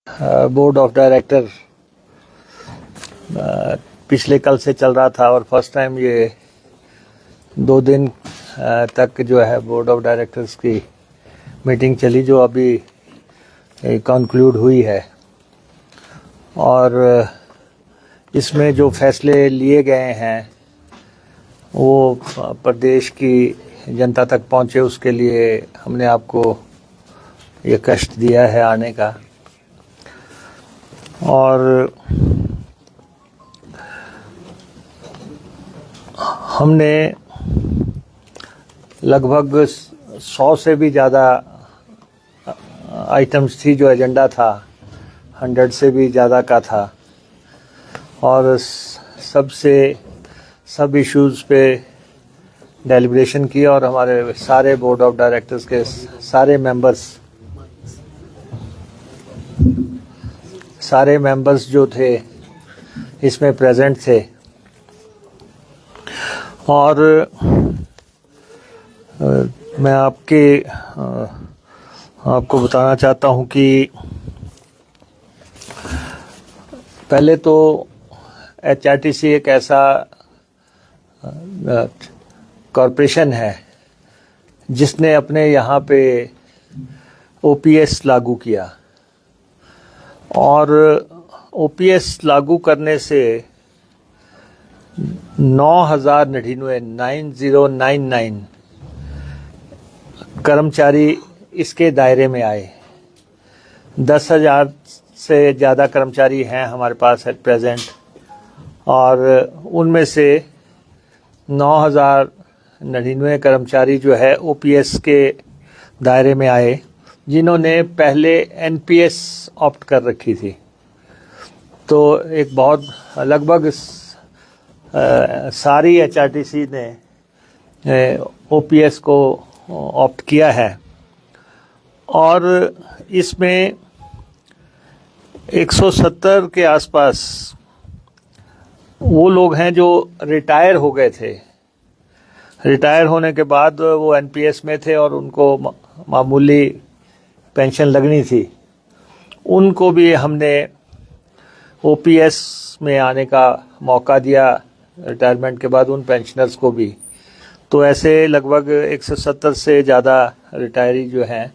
Board of director पिछले कल से चल रहा था और फर्स्ट टाइम ये 2 दिन तक जो है बोर्ड ऑफ डायरेक्टर्स की मीटिंग चली, जो अभी कंक्लूड हुई है। और इसमें जो फैसले लिए गए हैं वो प्रदेश की जनता तक पहुंचे, उसके लिए हमने आपको ये कष्ट दिया है आने का। और हमने लगभग 100 से भी ज़्यादा आइटम्स थी, जो एजेंडा था 100 से भी ज़्यादा का था, और सब इश्यूज़ पे डेलिब्रेशन किया और हमारे सारे बोर्ड ऑफ डायरेक्टर्स के सारे मेंबर्स जो थे इसमें प्रेजेंट थे। और मैं आपको बताना चाहता हूं कि पहले तो एचआरटीसी एक ऐसा कॉरपोरेशन है जिसने अपने यहाँ पे ओपीएस लागू किया, और ओपीएस लागू करने से 9099 कर्मचारी इसके दायरे में आए। 10,000 से ज़्यादा कर्मचारी हैं हमारे पास एट प्रेजेंट, और उनमें से 9,099 कर्मचारी जो है ओपीएस के दायरे में आए, जिन्होंने पहले एनपीएस ऑप्ट कर रखी थी। तो एक बहुत लगभग सारी एचआरटीसी ने ओपीएस को ऑप्ट किया है। और इसमें 170 के आसपास वो लोग हैं जो रिटायर हो गए थे। रिटायर होने के बाद वो एनपीएस में थे और उनको मामूली पेंशन लगनी थी, उनको भी हमने ओपीएस में आने का मौका दिया रिटायरमेंट के बाद, उन पेंशनर्स को भी। तो ऐसे लगभग 170 से ज़्यादा रिटायरी जो हैं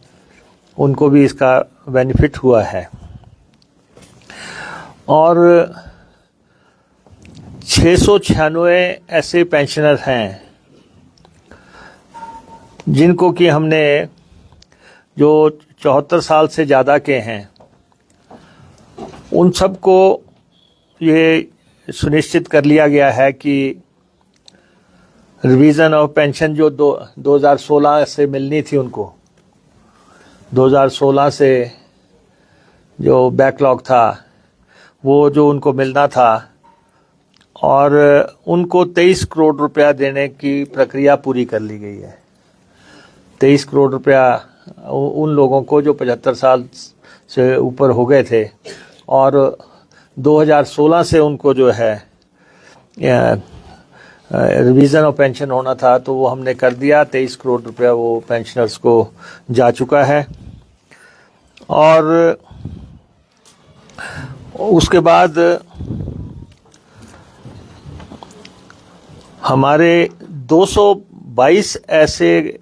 उनको भी इसका बेनिफिट हुआ है। और 696 ऐसे पेंशनर हैं जिनको कि हमने, जो 74 साल से ज़्यादा के हैं, उन सबको ये सुनिश्चित कर लिया गया है कि रिवीजन ऑफ पेंशन जो 2016 से मिलनी थी उनको, 2016 से जो बैकलॉग था वो जो उनको मिलना था, और उनको 23 करोड़ रुपया देने की प्रक्रिया पूरी कर ली गई है। 23 करोड़ रुपया उन लोगों को जो 75 साल से ऊपर हो गए थे, और 2016 से उनको जो है रिवीजन ऑफ पेंशन होना था, तो वो हमने कर दिया। 23 करोड़ रुपया वो पेंशनर्स को जा चुका है। और उसके बाद हमारे 222 ऐसे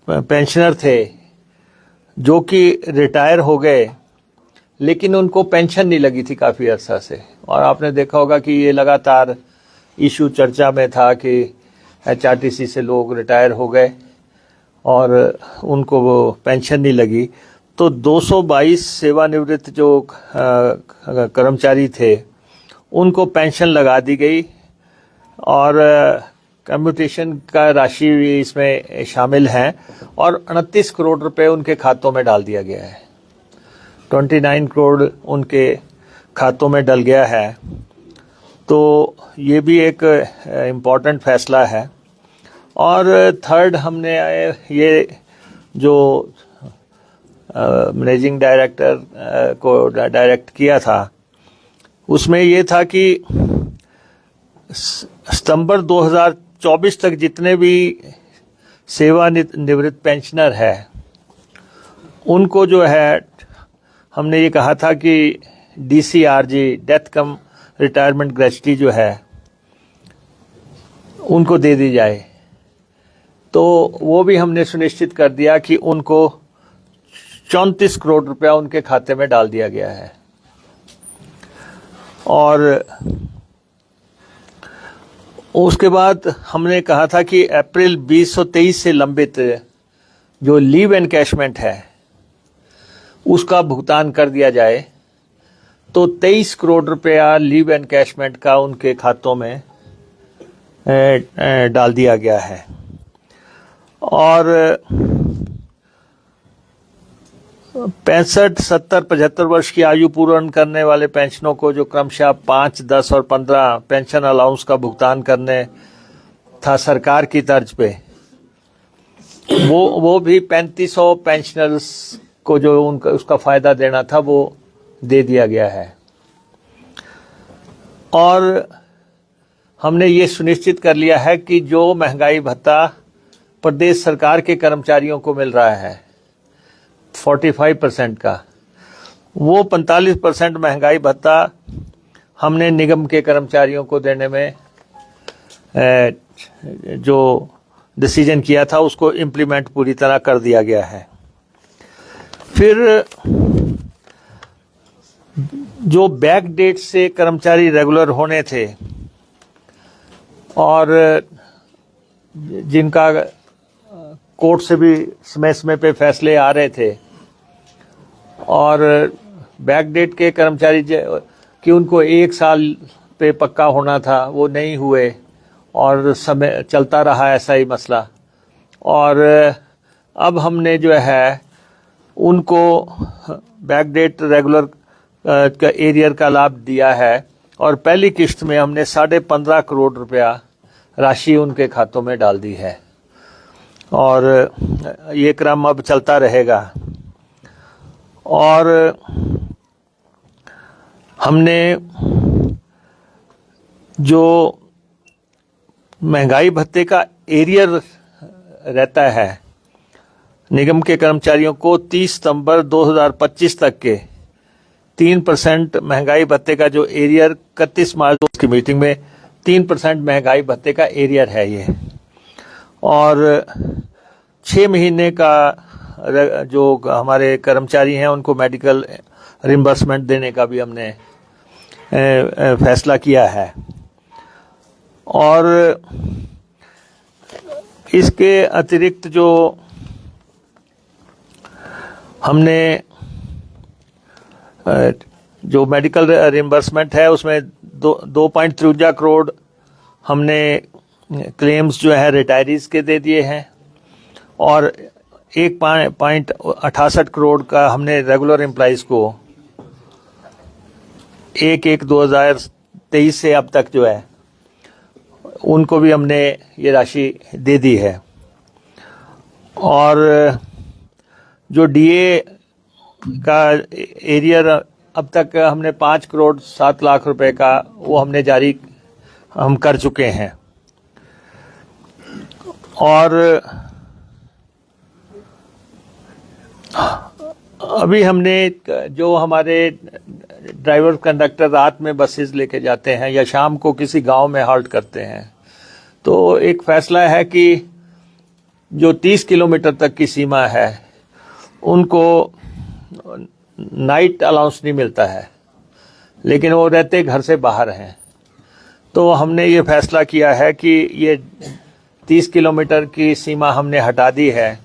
पेंशनर थे जो कि रिटायर हो गए, लेकिन उनको पेंशन नहीं लगी थी काफ़ी अर्सा से। और आपने देखा होगा कि ये लगातार इशू चर्चा में था कि एचआरटीसी से लोग रिटायर हो गए और उनको वो पेंशन नहीं लगी। तो 222 सेवानिवृत्त जो कर्मचारी थे उनको पेंशन लगा दी गई, और कम्यूटेशन का राशि भी इसमें शामिल है, और 29 करोड़ रुपए उनके खातों में डाल दिया गया है। 29 करोड़ उनके खातों में डल गया है। तो ये भी एक इम्पॉर्टेंट फैसला है। और थर्ड, हमने ये जो मैनेजिंग डायरेक्टर को डायरेक्ट किया था, उसमें ये था कि सितंबर 2024 तक जितने भी सेवानिवृत्त पेंशनर है उनको जो है हमने ये कहा था कि DCRG, डेथ कम रिटायरमेंट ग्रेच्युटी जो है उनको दे दी जाए। तो वो भी हमने सुनिश्चित कर दिया कि उनको 34 करोड़ रुपया उनके खाते में डाल दिया गया है। और उसके बाद हमने कहा था कि अप्रैल 2023 से लंबित जो लीव एनकैशमेंट है उसका भुगतान कर दिया जाए। तो 23 करोड़ रुपया लीव एनकैशमेंट का उनके खातों में डाल दिया गया है। और 65, 70, 75 वर्ष की आयु पूर्ण करने वाले पेंशनों को जो क्रमशः 5, 10 और 15 पेंशन अलाउंस का भुगतान करने था सरकार की तर्ज पे, वो भी 3500 पेंशनर्स को जो उनका उसका फायदा देना था वो दे दिया गया है। और हमने ये सुनिश्चित कर लिया है कि जो महंगाई भत्ता प्रदेश सरकार के कर्मचारियों को मिल रहा है 45% का, वो 45% महंगाई भत्ता हमने निगम के कर्मचारियों को देने में जो डिसीजन किया था उसको इम्प्लीमेंट पूरी तरह कर दिया गया है। फिर जो बैक डेट से कर्मचारी रेगुलर होने थे और जिनका कोर्ट से भी समय समय पे फैसले आ रहे थे और बैक डेट के कर्मचारी कि उनको 1 साल पे पक्का होना था वो नहीं हुए और समय चलता रहा ऐसा ही मसला। और अब हमने जो है उनको बैक डेट रेगुलर का एरियर का लाभ दिया है और पहली किश्त में हमने 15.5 करोड़ रुपया राशि उनके खातों में डाल दी है और ये क्रम अब चलता रहेगा। और हमने जो महंगाई भत्ते का एरियर रहता है निगम के कर्मचारियों को 30 सितंबर 2025 तक के 3% महंगाई भत्ते का जो एरियर 31 मार्च की मीटिंग में 3% महंगाई भत्ते का एरियर है ये। और 6 महीने का जो हमारे कर्मचारी हैं उनको मेडिकल रिम्बर्समेंट देने का भी हमने फैसला किया है। और इसके अतिरिक्त जो हमने जो मेडिकल रिम्बर्समेंट है उसमें 2.53 करोड़ हमने क्लेम्स जो है रिटायरीज के दे दिए हैं और 1.68 करोड़ का हमने रेगुलर एम्प्लॉइज को 1/1/2023 से अब तक जो है उनको भी हमने ये राशि दे दी है। और जो डीए का एरियर अब तक हमने 5 करोड़ 7 लाख रुपए का वो हमने जारी हम कर चुके हैं। और अभी हमने जो हमारे ड्राइवर कंडक्टर रात में बसेस लेके जाते हैं या शाम को किसी गांव में हॉल्ट करते हैं तो एक फैसला है कि जो 30 किलोमीटर तक की सीमा है उनको नाइट अलाउंस नहीं मिलता है लेकिन वो रहते घर से बाहर हैं। तो हमने ये फैसला किया है कि ये 30 किलोमीटर की सीमा हमने हटा दी है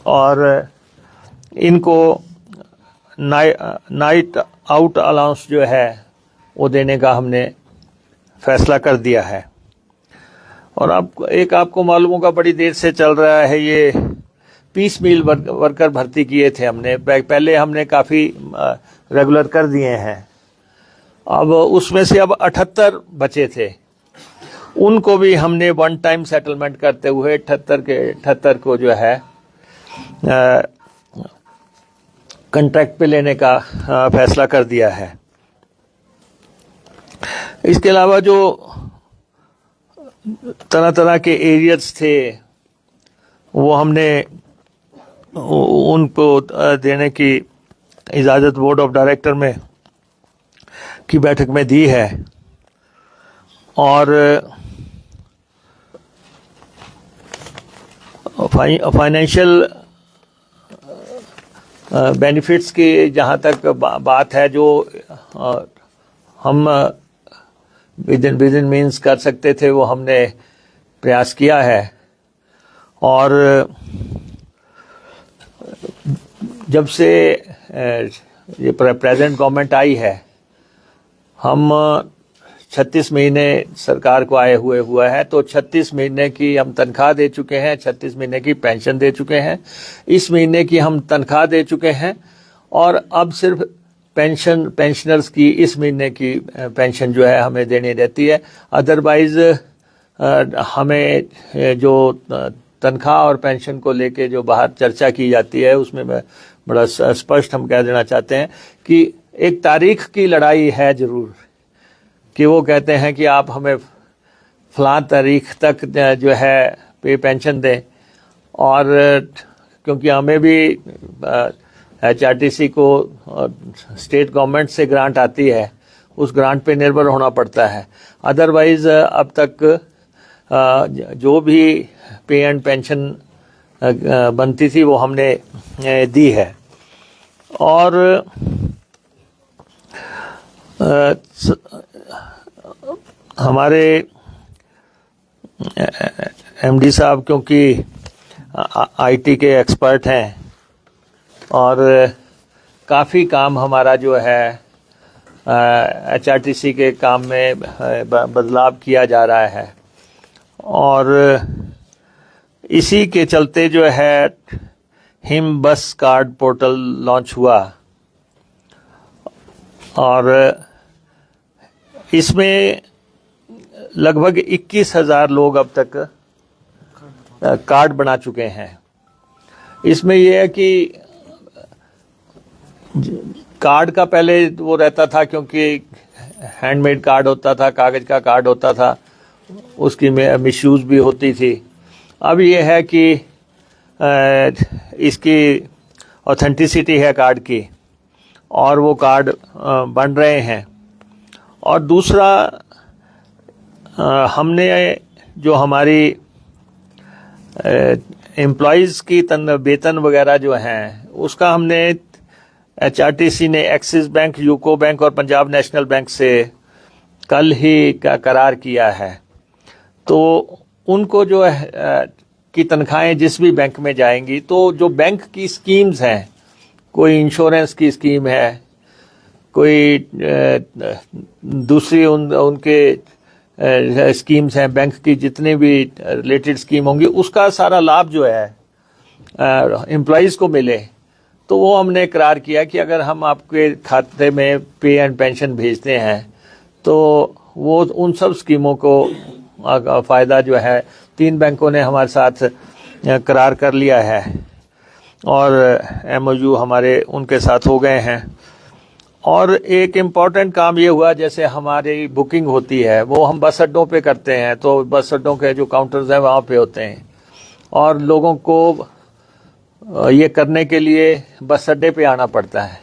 और इनको नाइट आउट अलाउंस जो है वो देने का हमने फैसला कर दिया है। और आपको मालूम होगा बड़ी देर से चल रहा है ये पीस मील वर्कर भर्ती किए थे हमने, पहले हमने काफ़ी रेगुलर कर दिए हैं। अब उसमें से अब 78 बचे थे, उनको भी हमने वन टाइम सेटलमेंट करते हुए 78 को जो है कॉन्ट्रैक्ट पे लेने का फैसला कर दिया है। इसके अलावा जो तरह तरह के एरियर्स थे वो हमने उनको देने की इजाज़त बोर्ड ऑफ डायरेक्टर में की बैठक में दी है। और फाइनेंशियल बेनिफिट्स की जहाँ तक बात है, जो हम विद इन मीन्स कर सकते थे वो हमने प्रयास किया है। और जब से ये प्रेजेंट गवर्नमेंट आई है, हम 36 महीने सरकार को आए हुआ है, तो 36 महीने की हम तनख्वाह दे चुके हैं, 36 महीने की पेंशन दे चुके हैं, इस महीने की हम तनख्वाह दे चुके हैं, और अब सिर्फ पेंशनर्स की इस महीने की पेंशन जो है हमें देनी रहती है। अदरवाइज हमें जो तनख्वाह और पेंशन को लेके जो बाहर चर्चा की जाती है, उसमें मैं बड़ा स्पष्ट हम कह देना चाहते हैं कि एक तारीख की लड़ाई है जरूर, कि वो कहते हैं कि आप हमें फलां तारीख तक जो है पे पेंशन दें, और क्योंकि हमें भी HRTC को स्टेट गवर्नमेंट से ग्रांट आती है, उस ग्रांट पे निर्भर होना पड़ता है। अदरवाइज अब तक जो भी पे एंड पेंशन बनती थी वो हमने दी है। और हमारे MD साहब क्योंकि IT के एक्सपर्ट हैं, और काफ़ी काम हमारा जो है HRTC के काम में बदलाव किया जा रहा है, और इसी के चलते जो है हिम बस कार्ड पोर्टल लॉन्च हुआ, और इसमें लगभग 21,000 लोग अब तक कार्ड बना चुके हैं। इसमें यह है कि कार्ड का पहले वो रहता था, क्योंकि हैंडमेड कार्ड होता था, कागज़ का कार्ड होता था, उसकी मिसयूज भी होती थी। अब ये है कि इसकी ऑथेंटिसिटी है कार्ड की, और वो कार्ड बन रहे हैं। और दूसरा, हमने जो हमारी एम्प्लॉइज़ की वेतन वगैरह जो हैं, उसका हमने HRTC ने एक्सिस बैंक, यूको बैंक और पंजाब नेशनल बैंक से कल ही का करार किया है। तो उनको जो है की तनख्वाहें जिस भी बैंक में जाएंगी, तो जो बैंक की स्कीम्स हैं, कोई इंश्योरेंस की स्कीम है, कोई दूसरी उनके स्कीम्स हैं, बैंक की जितनी भी रिलेटेड स्कीम होंगी, उसका सारा लाभ जो है एम्प्लॉइज़ को मिले। तो वो हमने करार किया कि अगर हम आपके खाते में पे एंड पेंशन भेजते हैं, तो वो उन सब स्कीमों को फ़ायदा जो है 3 बैंकों ने हमारे साथ करार कर लिया है, और MOU हमारे उनके साथ हो गए हैं। और एक इम्पॉर्टेंट काम ये हुआ, जैसे हमारी बुकिंग होती है वो हम बस अड्डों पे करते हैं, तो बस अड्डों के जो काउंटर्स हैं वहाँ पे होते हैं, और लोगों को ये करने के लिए बस अड्डे पे आना पड़ता है।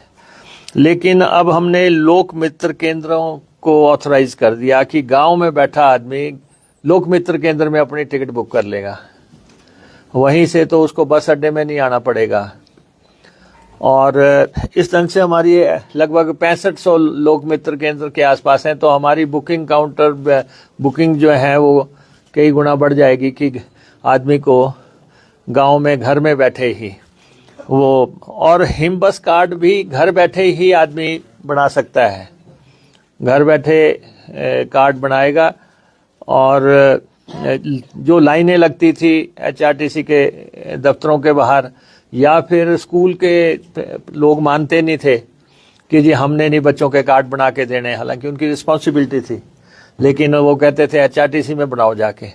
लेकिन अब हमने लोक मित्र केंद्रों को ऑथराइज कर दिया कि गांव में बैठा आदमी लोक मित्र केंद्र में अपनी टिकट बुक कर लेगा, वहीं से तो उसको बस अड्डे में नहीं आना पड़ेगा। और इस ढंग से हमारी लगभग 6500 लोक मित्र केंद्र के आसपास हैं, तो हमारी बुकिंग जो है वो कई गुना बढ़ जाएगी, कि आदमी को गांव में घर में बैठे ही वो, और हिम बस कार्ड भी घर बैठे ही आदमी बना सकता है। घर बैठे कार्ड बनाएगा, और जो लाइनें लगती थी HRTC के दफ्तरों के बाहर, या फिर स्कूल के लोग मानते नहीं थे कि जी हमने नहीं बच्चों के कार्ड बना के देने, हालांकि उनकी रिस्पॉन्सिबिलिटी थी, लेकिन वो कहते थे HRTC में बनाओ जाके।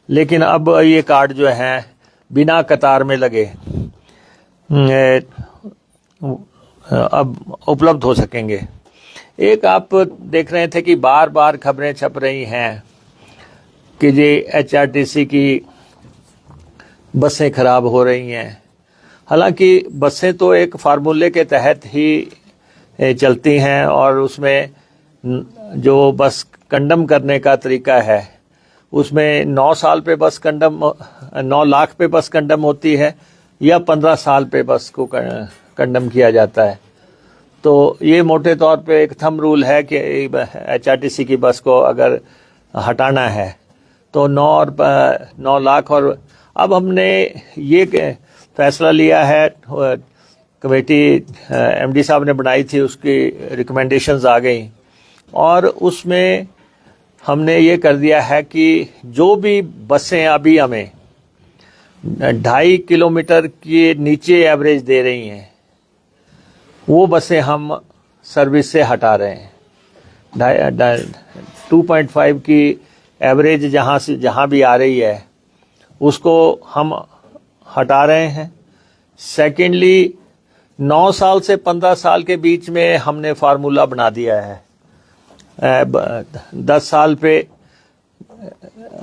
लेकिन अब ये कार्ड जो हैं बिना कतार में लगे अब उपलब्ध हो सकेंगे। एक आप देख रहे थे कि बार बार खबरें छप रही हैं कि जी HRTC की बसें खराब हो रही हैं, हालांकि बसें तो एक फार्मूले के तहत ही चलती हैं और उसमें जो बस कंडम करने का तरीका है उसमें 9 साल पे बस कंडम 9 लाख पे बस कंडम होती है या 15 साल पे बस को कंडम किया जाता है। तो ये मोटे तौर पे एक थंब रूल है कि HRTC की बस को अगर हटाना है तो 9 लाख। और अब हमने ये फैसला लिया है, कमेटी MD साहब ने बनाई थी, उसकी रिकमेंडेशंस आ गई और उसमें हमने ये कर दिया है कि जो भी बसें अभी हमें 2.5 किलोमीटर के नीचे एवरेज दे रही हैं वो बसें हम सर्विस से हटा रहे हैं। 2.5 की एवरेज जहाँ भी आ रही है उसको हम हटा रहे हैं। सेकेंडली 9 साल से 15 साल के बीच में हमने फार्मूला बना दिया है। 10 साल पे,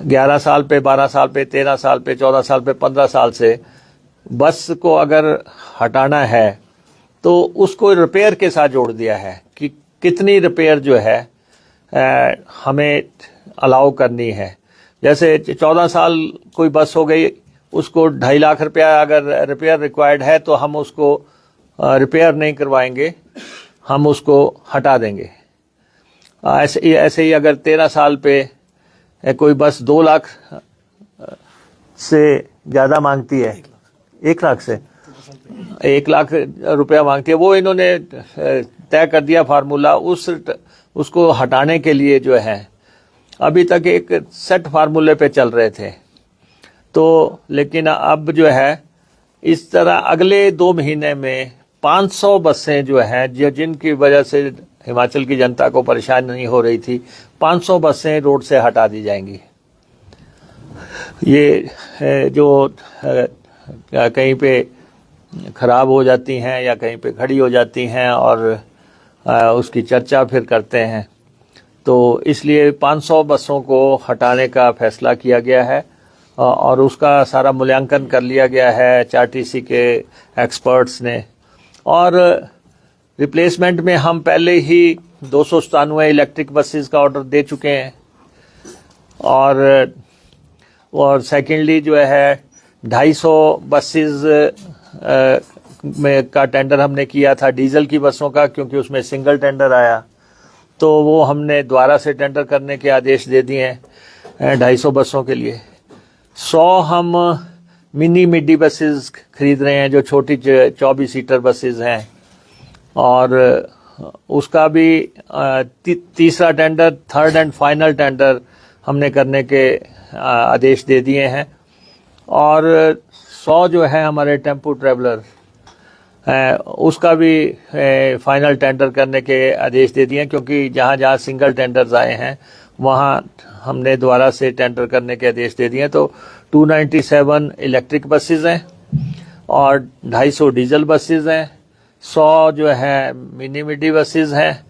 11 साल पे, 12 साल पे, 13 साल पे, 14 साल पे, 15 साल से बस को अगर हटाना है तो उसको रिपेयर के साथ जोड़ दिया है कि कितनी रिपेयर जो है हमें अलाउ करनी है। जैसे 14 साल कोई बस हो गई, उसको 2.5 लाख रुपया अगर रिपेयर रिक्वायर्ड है तो हम उसको रिपेयर नहीं करवाएंगे, हम उसको हटा देंगे। ऐसे ही अगर 13 साल पे कोई बस 2 लाख से ज़्यादा मांगती है, 1 लाख से 1 लाख रुपया मांगती है, वो इन्होंने तय कर दिया फार्मूला उसको हटाने के लिए जो है। अभी तक एक सेट फार्मूले पे चल रहे थे तो, लेकिन अब जो है इस तरह अगले 2 महीने में 500 बसें जो हैं जिनकी वजह से हिमाचल की जनता को परेशानी नहीं हो रही थी, 500 बसें रोड से हटा दी जाएंगी। ये जो कहीं पे ख़राब हो जाती हैं या कहीं पे खड़ी हो जाती हैं और उसकी चर्चा फिर करते हैं, तो इसलिए 500 बसों को हटाने का फैसला किया गया है और उसका सारा मूल्यांकन कर लिया गया है HRTC के एक्सपर्ट्स ने। और रिप्लेसमेंट में हम पहले ही 297 इलेक्ट्रिक बसेस का ऑर्डर दे चुके हैं और सेकेंडली जो है 250 बसेस में का टेंडर हमने किया था डीजल की बसों का, क्योंकि उसमें सिंगल टेंडर आया तो वो हमने दोबारा से टेंडर करने के आदेश दे दिए हैं 250 बसों के लिए। 100 हम मिडी बसेस खरीद रहे हैं जो छोटी 24 सीटर बसेस हैं और उसका भी तीसरा tender, third and final tender हमने करने के आदेश दे दिए हैं। और 100 जो है हमारे टेम्पो ट्रैवलर उसका भी फाइनल टेंडर करने के आदेश दे दिए हैं, क्योंकि जहाँ जहाँ सिंगल टेंडर्स आए हैं वहाँ हमने दोबारा से टेंडर करने के आदेश दे दिए हैं। तो 297 इलेक्ट्रिक बसेस हैं और 250 डीजल बसेस हैं, 100 जो है मिडी बसेस हैं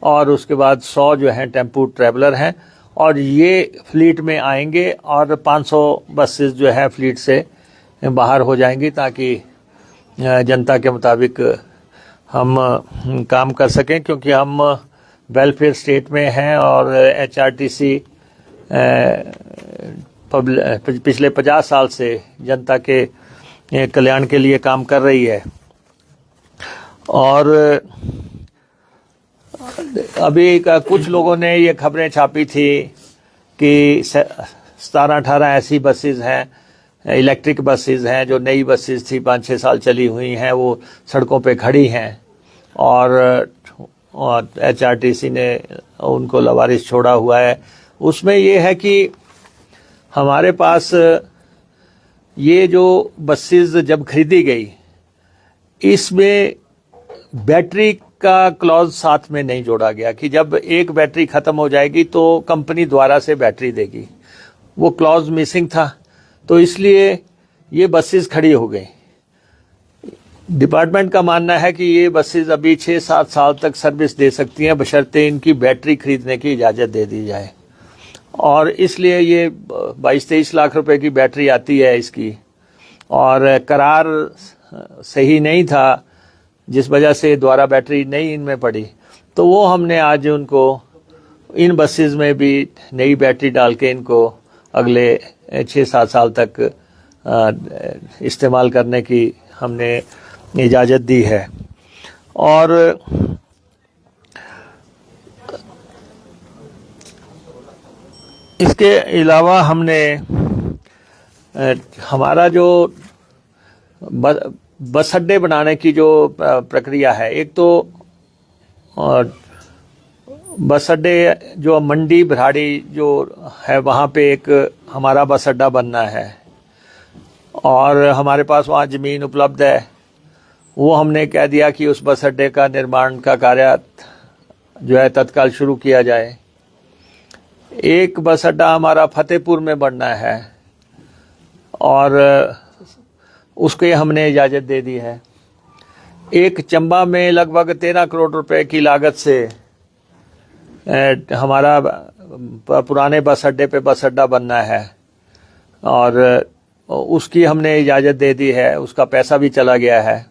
और उसके बाद 100 जो हैं टेम्पो ट्रैवलर हैं और ये फ्लीट में आएंगे और 500 बसेस जो है फ्लीट से बाहर हो जाएंगी ताकि जनता के मुताबिक हम काम कर सकें, क्योंकि हम वेलफेयर स्टेट में हैं और HRTC पिछले 50 साल से जनता के कल्याण के लिए काम कर रही है। और अभी कुछ लोगों ने ये खबरें छापी थी कि 17-18 ऐसी बसेस हैं, इलेक्ट्रिक बसेस हैं जो नई बसेस थी 5-6 साल चली हुई हैं, वो सड़कों पे खड़ी हैं और HRTC ने उनको लवारिस छोड़ा हुआ है। उसमें ये है कि हमारे पास ये जो बसेस जब खरीदी गई इसमें बैटरी का क्लॉज साथ में नहीं जोड़ा गया कि जब एक बैटरी ख़त्म हो जाएगी तो कंपनी द्वारा से बैटरी देगी, वो क्लॉज मिसिंग था। तो इसलिए ये बसेस खड़ी हो गई। डिपार्टमेंट का मानना है कि ये बसेस अभी 6-7 साल तक सर्विस दे सकती हैं बशर्ते इनकी बैटरी खरीदने की इजाज़त दे दी जाए। और इसलिए ये 22-23 लाख रुपए की बैटरी आती है इसकी और करार सही नहीं था, जिस वजह से दोबारा बैटरी नहीं इनमें पड़ी, तो वो हमने आज उनको इन बसेस में भी नई बैटरी डाल के इनको अगले 6-7 साल तक इस्तेमाल करने की हमने इजाज़त दी है। और इसके अलावा हमने हमारा जो बस अड्डे बनाने की जो प्रक्रिया है, एक तो बस अड्डे जो मंडी भराड़ी जो है वहाँ पे एक हमारा बस अड्डा बनना है और हमारे पास वहाँ ज़मीन उपलब्ध है। वो हमने कह दिया कि उस बस अड्डे का निर्माण का कार्य जो है तत्काल शुरू किया जाए। एक बस अड्डा हमारा फतेहपुर में बनना है और उसके हमने इजाज़त दे दी है। एक चंबा में लगभग 13 करोड़ रुपए की लागत से हमारा पुराने बस अड्डे पे बस अड्डा बनना है और उसकी हमने इजाज़त दे दी है, उसका पैसा भी चला गया है।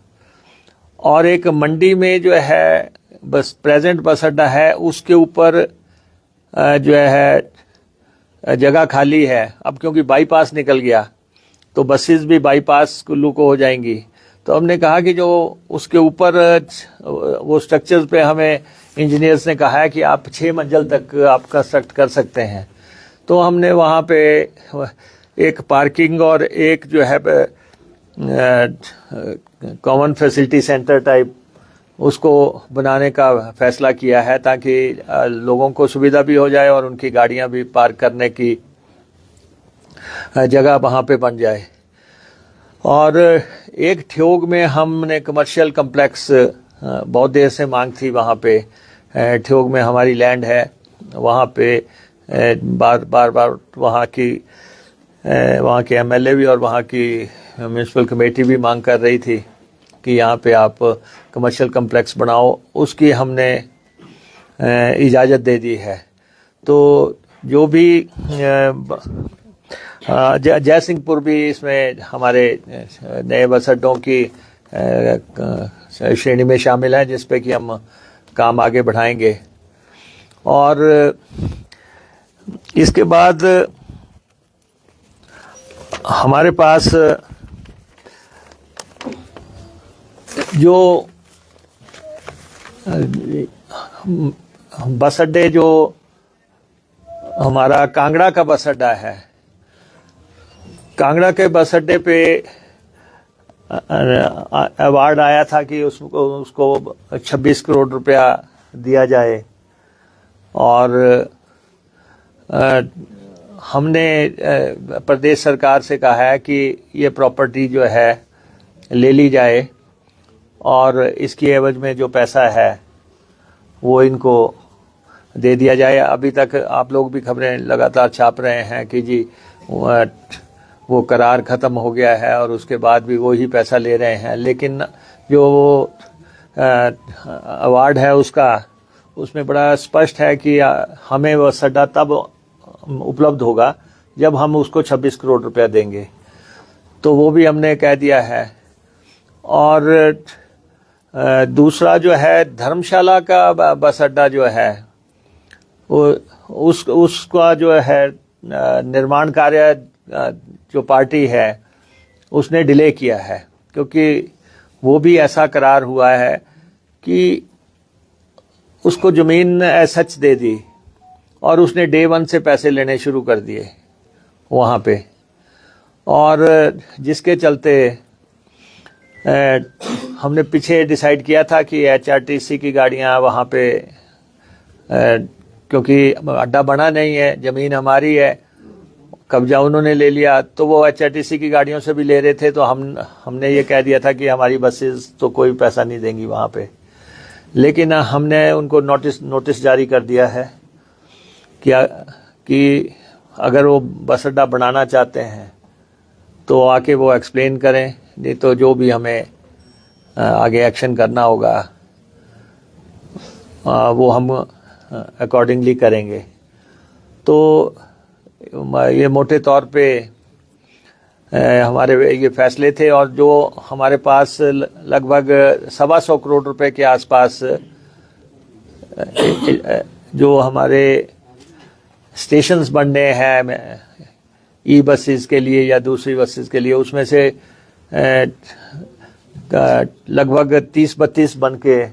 और एक मंडी में जो है बस प्रेजेंट बस अड्डा है, उसके ऊपर जो है जगह खाली है। अब क्योंकि बाईपास निकल गया तो बसेस भी बाईपास कुल्लू को हो जाएंगी, तो हमने कहा कि जो उसके ऊपर वो स्ट्रक्चर्स पे हमें इंजीनियर्स ने कहा है कि आप 6 मंजिल तक आप कंस्ट्रक्ट कर सकते हैं। तो हमने वहाँ पे एक पार्किंग और एक जो है कॉमन फैसिलिटी सेंटर टाइप उसको बनाने का फैसला किया है, ताकि लोगों को सुविधा भी हो जाए और उनकी गाड़ियाँ भी पार्क करने की जगह वहाँ पे बन जाए। और एक ठियोग में हमने कमर्शियल कम्प्लेक्स बहुत देर से मांग थी, वहाँ पे ठियोग में हमारी लैंड है, वहाँ पे बार बार वहाँ के एमएलए भी और वहाँ की म्यूनसिपल कमेटी भी मांग कर रही थी कि यहाँ पे आप कमर्शियल कम्प्लेक्स बनाओ। उसकी हमने इजाज़त दे दी है। तो जो भी जयसिंहपुर भी इसमें हमारे नए बस अड्डों की श्रेणी में शामिल है, जिस पे कि हम काम आगे बढ़ाएंगे। और इसके बाद हमारे पास जो बस अड्डे, जो हमारा कांगड़ा का बस अड्डा है, कांगड़ा के बस अड्डे पे अवार्ड आया था कि उसको 26 करोड़ रुपया दिया जाए। और हमने प्रदेश सरकार से कहा है कि ये प्रॉपर्टी जो है ले ली जाए और इसकी एवज में जो पैसा है वो इनको दे दिया जाए। अभी तक आप लोग भी खबरें लगातार छाप रहे हैं कि जी वो करार ख़त्म हो गया है और उसके बाद भी वो ही पैसा ले रहे हैं, लेकिन जो अवार्ड है उसमें बड़ा स्पष्ट है कि हमें वह अड्डा तब उपलब्ध होगा जब हम उसको 26 करोड़ रुपया देंगे। तो वो भी हमने कह दिया है। और दूसरा जो है धर्मशाला का बस अड्डा जो है उसका जो है निर्माण कार्य जो पार्टी है उसने डिले किया है, क्योंकि वो भी ऐसा करार हुआ है कि उसको ज़मीन सच दे दी और उसने डे 1 से पैसे लेने शुरू कर दिए वहाँ पे। और जिसके चलते हमने पीछे डिसाइड किया था कि HRTC की गाड़ियाँ वहाँ पे, क्योंकि अड्डा बना नहीं है, ज़मीन हमारी है, कब्जा उन्होंने ले लिया, तो वो HRTC की गाड़ियों से भी ले रहे थे। तो हमने ये कह दिया था कि हमारी बसेस तो कोई पैसा नहीं देंगी वहाँ पे। लेकिन हमने उनको नोटिस जारी कर दिया है कि अगर वो बस अड्डा बनाना चाहते हैं तो आके वो एक्सप्लेन करें, नहीं तो जो भी हमें आगे एक्शन करना होगा वो हम अकॉर्डिंगली करेंगे। तो ये मोटे तौर पे हमारे ये फैसले थे, और जो हमारे पास लगभग 125 करोड़ रुपए के आसपास जो हमारे स्टेशंस बनने हैं ई बसेस के लिए या दूसरी बसेस के लिए, उसमें से लगभग 30-32 बन के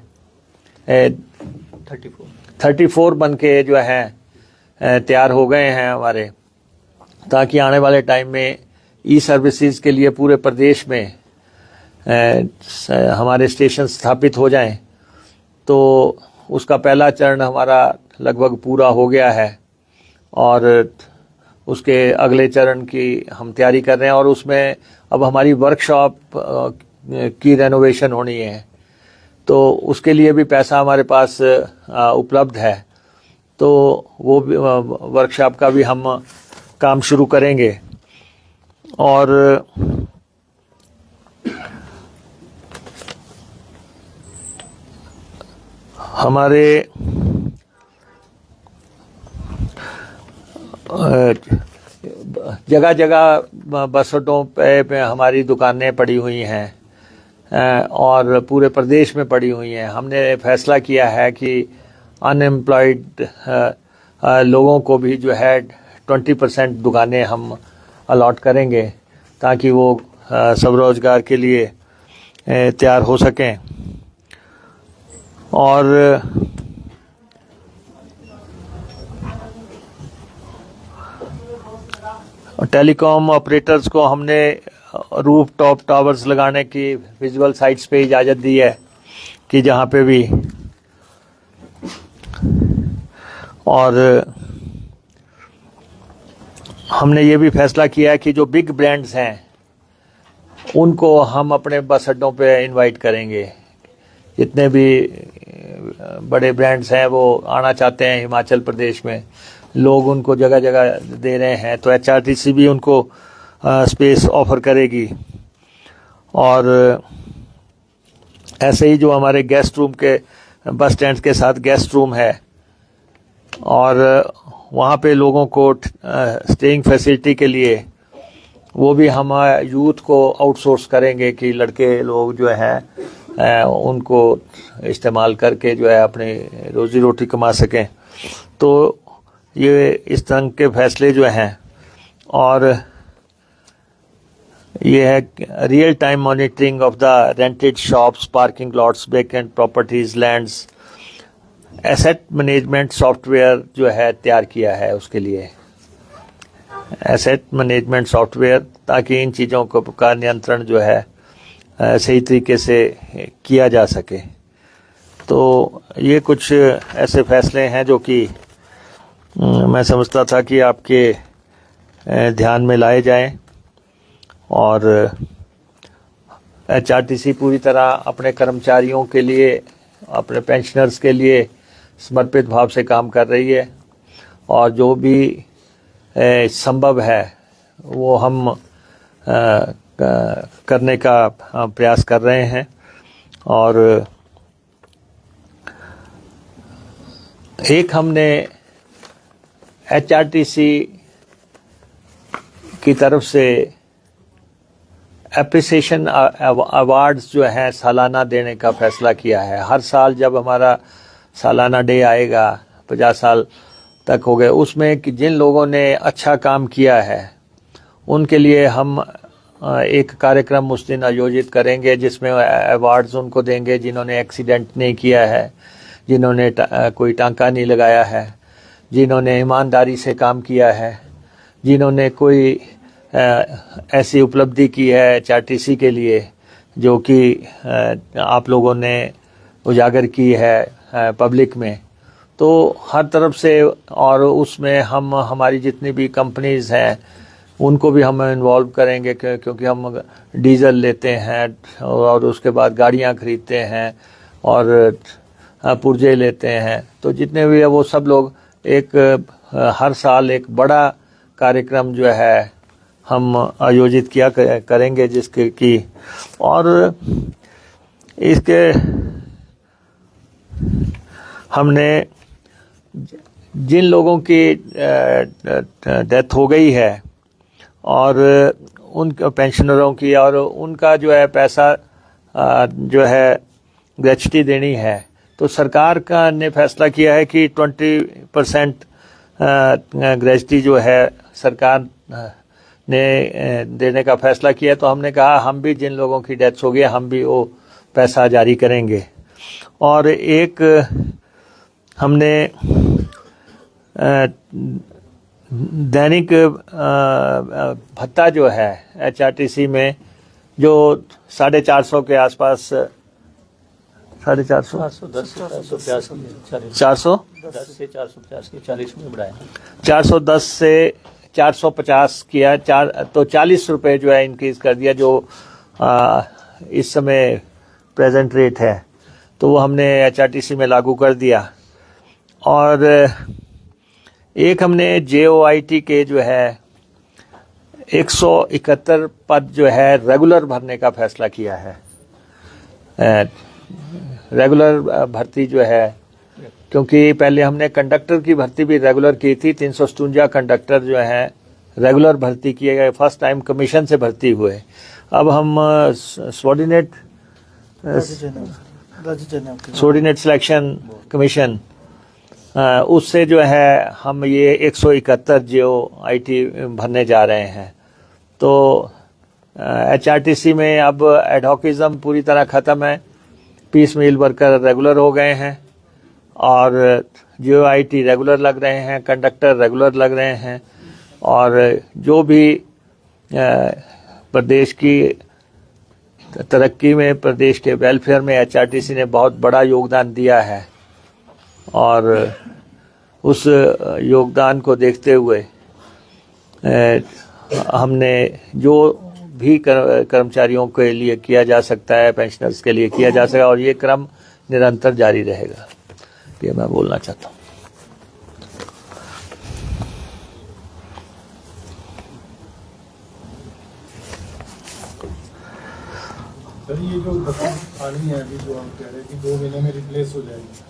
34 बन के जो है तैयार हो गए हैं हमारे, ताकि आने वाले टाइम में ई सर्विसेज के लिए पूरे प्रदेश में हमारे स्टेशन स्थापित हो जाएं। तो उसका पहला चरण हमारा लगभग पूरा हो गया है, और उसके अगले चरण की हम तैयारी कर रहे हैं, और उसमें अब हमारी वर्कशॉप की रेनोवेशन होनी है, तो उसके लिए भी पैसा हमारे पास उपलब्ध है। तो वो भी वर्कशॉप का भी हम काम शुरू करेंगे। और हमारे जगह जगह बस अड्डों पे हमारी दुकानें पड़ी हुई हैं और पूरे प्रदेश में पड़ी हुई हैं। हमने फैसला किया है कि अनएम्प्लॉयड लोगों को भी जो है 20% दुकानें हम अलॉट करेंगे, ताकि वो सब रोजगार के लिए तैयार हो सकें। और टेलीकॉम ऑपरेटर्स को हमने रूफ टॉप टावर्स लगाने की विजुअल साइट्स पे इजाज़त दी है कि जहाँ पे भी, और हमने ये भी फैसला किया है कि जो बिग ब्रांड्स हैं उनको हम अपने बस अड्डों पे इनवाइट करेंगे। जितने भी बड़े ब्रांड्स हैं वो आना चाहते हैं हिमाचल प्रदेश में, लोग उनको जगह जगह दे रहे हैं, तो HRTC भी उनको स्पेस ऑफर करेगी। और ऐसे ही जो हमारे गेस्ट रूम के बस स्टैंड के साथ गेस्ट रूम है, और वहाँ पे लोगों को स्टेइंग फैसिलिटी के लिए वो भी हम यूथ को आउटसोर्स करेंगे कि लड़के लोग जो हैं उनको इस्तेमाल करके जो है अपने रोजी रोटी कमा सकें। तो ये इस तरह के फैसले जो हैं, और ये है real time monitoring of the rented shops, parking lots, vacant properties, lands, asset management software जो है तैयार किया है उसके लिए, एसेट मैनेजमेंट सॉफ्टवेयर, ताकि इन चीज़ों का नियंत्रण जो है सही तरीके से किया जा सके। तो ये कुछ ऐसे फैसले हैं जो कि मैं समझता था कि आपके ध्यान में लाए जाएं, और HRTC पूरी तरह अपने कर्मचारियों के लिए, अपने पेंशनर्स के लिए समर्पित भाव से काम कर रही है, और जो भी संभव है वो हम करने का प्रयास कर रहे हैं। और एक हमने HRTC की तरफ से एप्रिसिएशन अवार्ड्स जो हैं सालाना देने का फैसला किया है। हर साल जब हमारा सालाना डे आएगा, 50 साल तक हो गए, उसमें कि जिन लोगों ने अच्छा काम किया है उनके लिए हम एक कार्यक्रम उस दिन आयोजित करेंगे, जिसमें अवार्ड्स उनको देंगे जिन्होंने एक्सीडेंट नहीं किया है, जिन्होंने कोई टांका नहीं लगाया है, जिन्होंने ईमानदारी से काम किया है, जिन्होंने कोई ऐसी उपलब्धि की है HRTC के लिए जो कि आप लोगों ने उजागर की है पब्लिक में। तो हर तरफ से, और उसमें हम हमारी जितनी भी कंपनीज़ हैं उनको भी हम इन्वॉल्व करेंगे, क्योंकि हम डीजल लेते हैं और उसके बाद गाड़ियां खरीदते हैं और पुर्जे लेते हैं। तो जितने भी है वो सब लोग एक हर साल एक बड़ा कार्यक्रम जो है हम आयोजित किया करेंगे, जिसके की, और इसके हमने जिन लोगों की डेथ हो गई है और उन पेंशनरों की, और उनका जो है पैसा जो है ग्रेच्युटी देनी है, तो सरकार का ने फैसला किया है कि 20% ग्रेच्युटी जो है सरकार ने देने का फैसला किया। तो हमने कहा हम भी जिन लोगों की डेथ्स हो गई हम भी वो पैसा जारी करेंगे। और एक हमने दैनिक भत्ता जो है HRTC में जो 450 के आसपास, 450 410 से 450 किया, तो 40 रुपये जो है इंक्रीज कर दिया, जो इस समय प्रेजेंट रेट है, तो वो हमने HRTC में लागू कर दिया। और एक हमने JOIT के जो है 171 पद जो है रेगुलर भरने का फैसला किया है। रेगुलर भर्ती जो है, क्योंकि पहले हमने कंडक्टर की भर्ती भी रेगुलर की थी, 357 कंडक्टर जो है रेगुलर भर्ती किए गए, फर्स्ट टाइम कमीशन से भर्ती हुए। अब हम सबऑर्डिनेट सिलेक्शन कमीशन उससे जो है हम ये 171 JOIT भरने जा रहे हैं। तो HRTC में अब एडहॉकिज्म पूरी तरह ख़त्म है, पीस मील वर्कर रेगुलर हो गए हैं और JOIT रेगुलर लग रहे हैं, कंडक्टर रेगुलर लग रहे हैं। और जो भी प्रदेश की तरक्की में, प्रदेश के वेलफेयर में HRTC ने बहुत बड़ा योगदान दिया है, और उस योगदान को देखते हुए हमने जो भी कर्मचारियों के लिए किया जा सकता है, पेंशनर्स के लिए किया जा सका, और ये क्रम निरंतर जारी रहेगा, ये मैं बोलना चाहता हूँ। सर ये जो आनी है अभी, जो हम कह रहे हैं कि 2 महीने में रिप्लेस हो जाएगी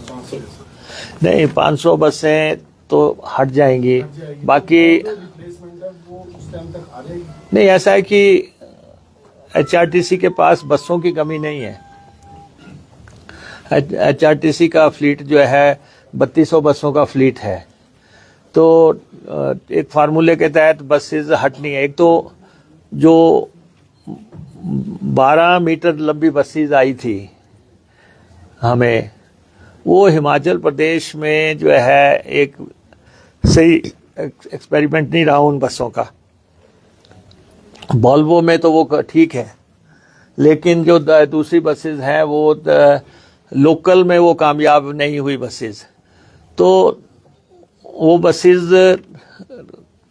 500, नहीं 500 बसें तो हट जाएंगी, बाकी रिप्लेसमेंट है वो उस टाइम तक आ जाएगी। नहीं, ऐसा है कि HRTC के पास बसों की कमी नहीं है। HRTC का फ्लीट जो है 3200 बसों का फ्लीट है। तो एक फार्मूले के तहत बसेस हटनी है। एक तो जो 12 मीटर लंबी बसेस आई थी हमें, वो हिमाचल प्रदेश में जो है एक सही एक्सपेरिमेंट नहीं रहा उन बसों का। वॉल्वो में तो वो ठीक है, लेकिन जो दूसरी बसेस हैं वो लोकल में वो कामयाब नहीं हुई बसेस। तो वो बसेस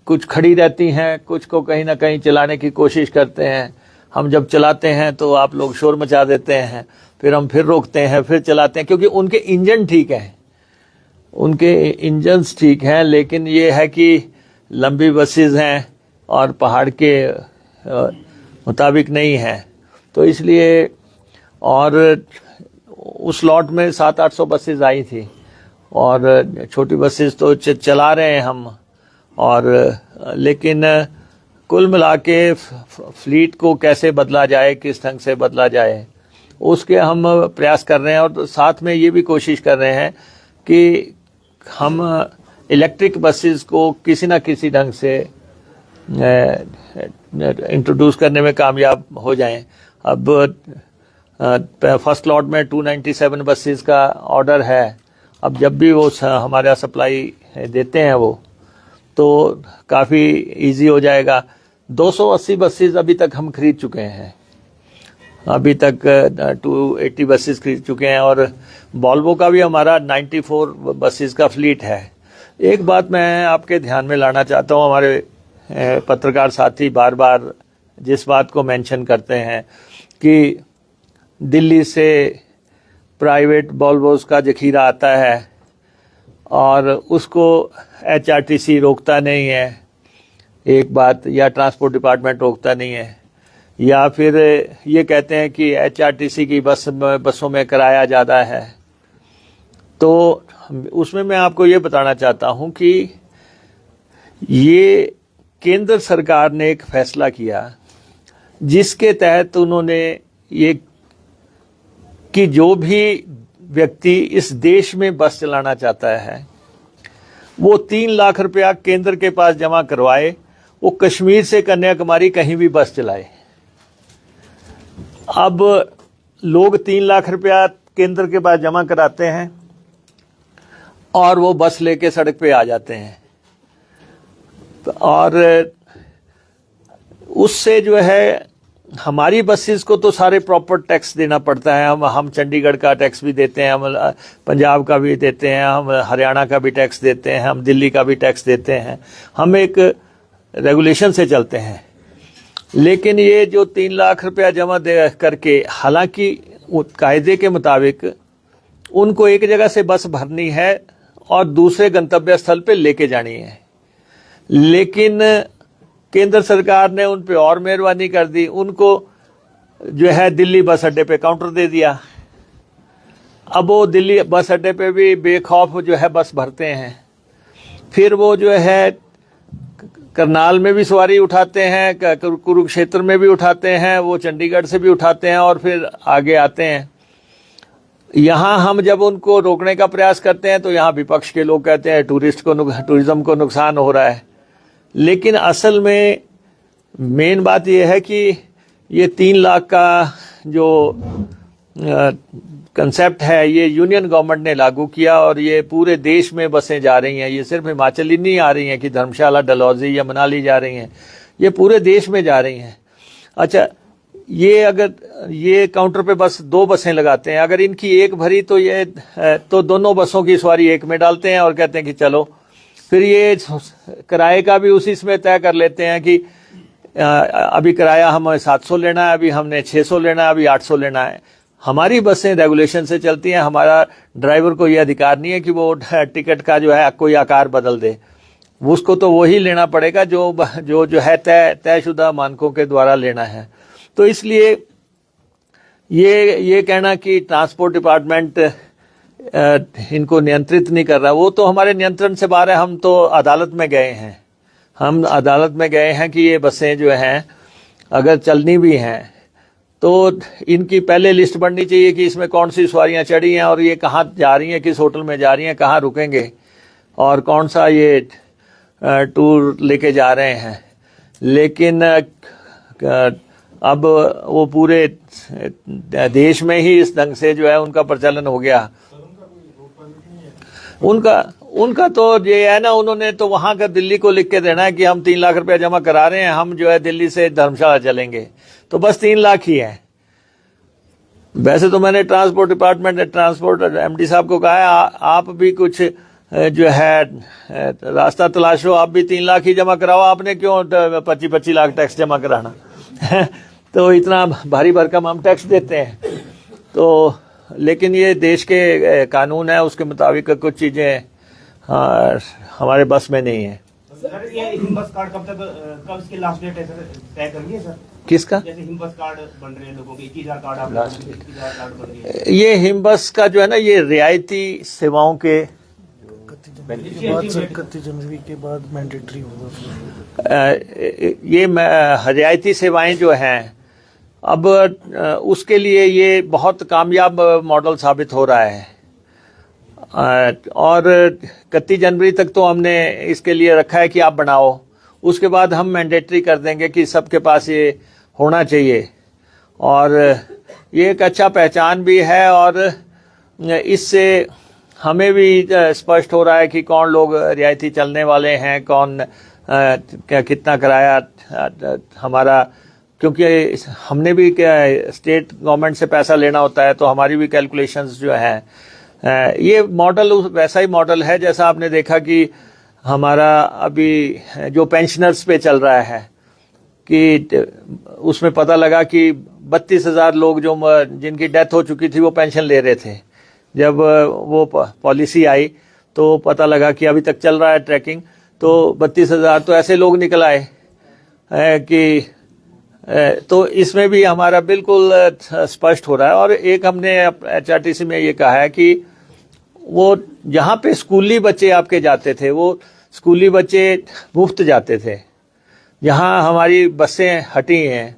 कुछ खड़ी रहती हैं, कुछ को कहीं ना कहीं चलाने की कोशिश करते हैं। हम जब चलाते हैं तो आप लोग शोर मचा देते हैं, फिर हम फिर रोकते हैं, फिर चलाते हैं, क्योंकि उनके इंजन ठीक हैं, उनके इंजन्स ठीक हैं, लेकिन ये है कि लंबी बसेस हैं और पहाड़ के मुताबिक नहीं है। तो इसलिए, और उस लॉट में 700-800 बसेस आई थी, और छोटी बसेस तो चला रहे हैं हम। और लेकिन कुल मिला के फ्लीट को कैसे बदला जाए, किस ढंग से बदला जाए, उसके हम प्रयास कर रहे हैं। और साथ में ये भी कोशिश कर रहे हैं कि हम इलेक्ट्रिक बसेस को किसी न किसी ढंग से इंट्रोड्यूस करने में कामयाब हो जाएं। अब फर्स्ट लॉट में 297 बसेस का ऑर्डर है। अब जब भी वो हमारा सप्लाई देते हैं वो, तो काफ़ी इजी हो जाएगा। 280 बसेस अभी तक हम खरीद चुके हैं, अभी तक 280 बसेस खरीद चुके हैं, और वॉल्वो का भी हमारा 94 बसेस का फ्लीट है। एक बात मैं आपके ध्यान में लाना चाहता हूँ, हमारे पत्रकार साथी बार बार जिस बात को मेंशन करते हैं कि दिल्ली से प्राइवेट वॉल्वोस का जखीरा आता है और उसको HRTC रोकता नहीं है, एक बात, या ट्रांसपोर्ट डिपार्टमेंट रोकता नहीं है, या फिर ये कहते हैं कि HRTC की बसों में किराया ज़्यादा है। तो उसमें मैं आपको ये बताना चाहता हूँ कि ये केंद्र सरकार ने एक फैसला किया जिसके तहत उन्होंने ये कि जो भी व्यक्ति इस देश में बस चलाना चाहता है वो 3 लाख रुपया केंद्र के पास जमा करवाए, वो कश्मीर से कन्याकुमारी कहीं भी बस चलाए। अब लोग 3 लाख रुपया केंद्र के पास जमा कराते हैं और वो बस लेके सड़क पे आ जाते हैं, और उससे जो है हमारी बसेस को तो सारे प्रॉपर टैक्स देना पड़ता है। हम चंडीगढ़ का टैक्स भी देते हैं, हम पंजाब का भी देते हैं, हम हरियाणा का भी टैक्स देते हैं, हम दिल्ली का भी टैक्स देते हैं, हम एक रेगुलेशन से चलते हैं। लेकिन ये जो 3 लाख रुपया जमा दे करके, हालांकि कायदे के मुताबिक उनको एक जगह से बस भरनी है और दूसरे गंतव्य स्थल पे लेके जानी है, लेकिन केंद्र सरकार ने उन पे और मेहरबानी कर दी, उनको जो है दिल्ली बस अड्डे पे काउंटर दे दिया। अब वो दिल्ली बस अड्डे पे भी बेखौफ जो है बस भरते हैं। फिर वो जो है करनाल में भी सवारी उठाते हैं, कुरुक्षेत्र में भी उठाते हैं, वो चंडीगढ़ से भी उठाते हैं और फिर आगे आते हैं। यहाँ हम जब उनको रोकने का प्रयास करते हैं तो यहाँ विपक्ष के लोग कहते हैं टूरिज्म को नुकसान हो रहा है। लेकिन असल में मेन बात यह है कि ये 3 लाख का जो कंसेप्ट है ये यूनियन गवर्नमेंट ने लागू किया और ये पूरे देश में बसें जा रही हैं। ये सिर्फ हिमाचल ही नहीं आ रही हैं कि धर्मशाला, डलहौजी या मनाली जा रही हैं, ये पूरे देश में जा रही हैं। अच्छा, ये अगर ये काउंटर पे बस 2 बसें लगाते हैं, अगर इनकी एक भरी तो ये तो दोनों बसों की सवारी एक में डालते हैं और कहते हैं कि चलो। फिर ये किराए का भी उसी समय तय कर लेते हैं कि अभी किराया हमें 700 लेना है, अभी हमने 600 लेना है, अभी 800 लेना है। हमारी बसें रेगुलेशन से चलती हैं, हमारा ड्राइवर को ये अधिकार नहीं है कि वो टिकट का जो है कोई आकार बदल दे, उसको तो वही लेना पड़ेगा जो है तयशुदा मानकों के द्वारा लेना है। तो इसलिए ये कहना कि ट्रांसपोर्ट डिपार्टमेंट इनको नियंत्रित नहीं कर रहा, वो तो हमारे नियंत्रण से बाहर है। हम तो अदालत में गए हैं, हम अदालत में गए हैं कि ये बसें जो हैं अगर चलनी भी हैं तो इनकी पहले लिस्ट बननी चाहिए कि इसमें कौन सी सवारियां चढ़ी हैं और ये कहाँ जा रही हैं, किस होटल में जा रही हैं, कहाँ रुकेंगे और कौन सा ये टूर लेके जा रहे हैं। लेकिन अब वो पूरे देश में ही इस ढंग से जो है उनका प्रचलन हो गया। उनका तो ये है ना, उन्होंने तो वहां का दिल्ली को लिख के देना है कि हम 3 लाख रुपया जमा करा रहे हैं, हम जो है दिल्ली से धर्मशाला चलेंगे, तो बस 3 लाख ही है। वैसे तो मैंने ट्रांसपोर्ट एमडी साहब को कहा है आप भी कुछ जो है रास्ता तलाशो, आप भी 3 लाख ही जमा कराओ, आपने क्यों 25 लाख टैक्स जमा कराना तो इतना भारी भरकम हम टैक्स देते हैं। तो लेकिन ये देश के कानून है, उसके मुताबिक कुछ चीजें हमारे बस में नहीं है। सर ये हिमबस कार्ड कब इसकी लास्ट डेट है सर, तय करिए सर? किसका? जैसे हिमबस कार्ड बन रहे हैं लोगों के 21,000 कार्ड, आप 21,000 कार्ड बन रही है। ये हिमबस का जो है ना, ये रियायती सेवाओं के 31 जनवरी के बाद मैंडेटरी होगा। ये रियायती सेवाएं जो हैं अब उसके लिए ये बहुत कामयाब मॉडल साबित हो रहा है। और 31 जनवरी तक तो हमने इसके लिए रखा है कि आप बनाओ, उसके बाद हम मैंडेटरी कर देंगे कि सबके पास ये होना चाहिए। और ये एक अच्छा पहचान भी है और इससे हमें भी स्पष्ट हो रहा है कि कौन लोग रियायती चलने वाले हैं, कौन कितना किराया हमारा, क्योंकि हमने भी स्टेट गवर्नमेंट से पैसा लेना होता है, तो हमारी भी कैलकुलेशंस जो हैं, ये मॉडल वैसा ही मॉडल है जैसा आपने देखा कि हमारा अभी जो पेंशनर्स पे चल रहा है कि उसमें पता लगा कि 32,000 लोग जो जिनकी डेथ हो चुकी थी वो पेंशन ले रहे थे। जब वो पॉलिसी आई तो पता लगा कि अभी तक चल रहा है ट्रैकिंग, तो 32,000 तो ऐसे लोग निकल आए कि तो इसमें भी हमारा बिल्कुल स्पष्ट हो रहा है। और एक हमने HRTC में ये कहा है कि वो जहाँ पे स्कूली बच्चे आपके जाते थे, वो स्कूली बच्चे मुफ्त जाते थे, जहाँ हमारी बसें हटी हैं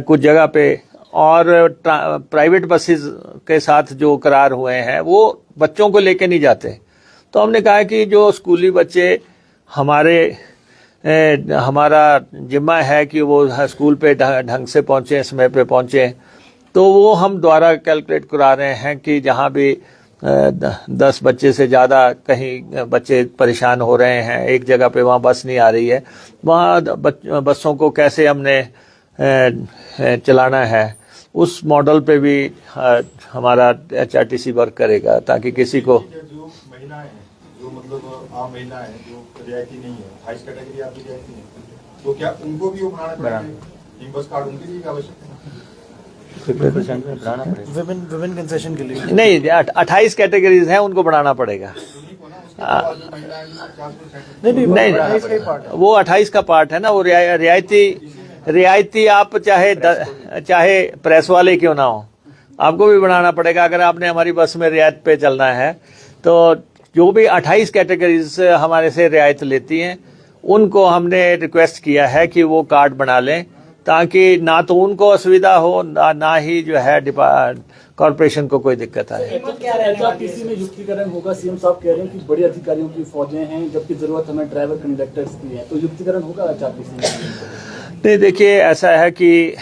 कुछ जगह पे, और प्राइवेट बसेस के साथ जो करार हुए हैं वो बच्चों को लेके नहीं जाते। तो हमने कहा कि जो स्कूली बच्चे हमारा जिम्मा है कि वो स्कूल पे ढंग से पहुँचे, समय पे पहुँचे, तो वो हम द्वारा कैलकुलेट करा रहे हैं कि जहाँ भी 10 बच्चे से ज़्यादा कहीं बच्चे परेशान हो रहे हैं एक जगह पे, वहाँ बस नहीं आ रही है, वहाँ बसों को कैसे हमने चलाना है, उस मॉडल पे भी हमारा HRTC वर्क करेगा, ताकि किसी को जो महिलाएं हैं, जो मतलब आम महिलाएं हैं, जो रियायती नहीं है, 28 कैटेगरी आपकी रियायती है, तो क्या उनको भी उठाना पड़ेगा? बस कार्ड उनके लिए आवश्यक है? विमेन कंसेशन के लिए नहीं, 28 कैटेगरीज हैं, उनको बढ़ाना पड़ेगा। नहीं, वो 28 का पार्ट है ना, वो रियायती आप चाहे प्रेस वाले क्यों ना हो, आपको भी बनाना पड़ेगा। अगर आपने हमारी बस में रियायत पे चलना है तो जो भी 28 कैटेगरीज हमारे से रियायत लेती हैं उनको हमने रिक्वेस्ट किया है कि वो कार्ड बना लें, ताकि ना तो उनको असुविधा हो, ना ही जो है कॉर्पोरेशन को कोई दिक्कत आए। HRTC में युक्तिकरण होगा, सीएम साहब कह रहे हैं कि बड़े अधिकारियों की फौजें हैं, जबकि जरूरत हमें ड्राइवर कंडक्टर्स की है, तो युक्तिकरण होगा HRTC में? नहीं, देखिए ऐसा है कि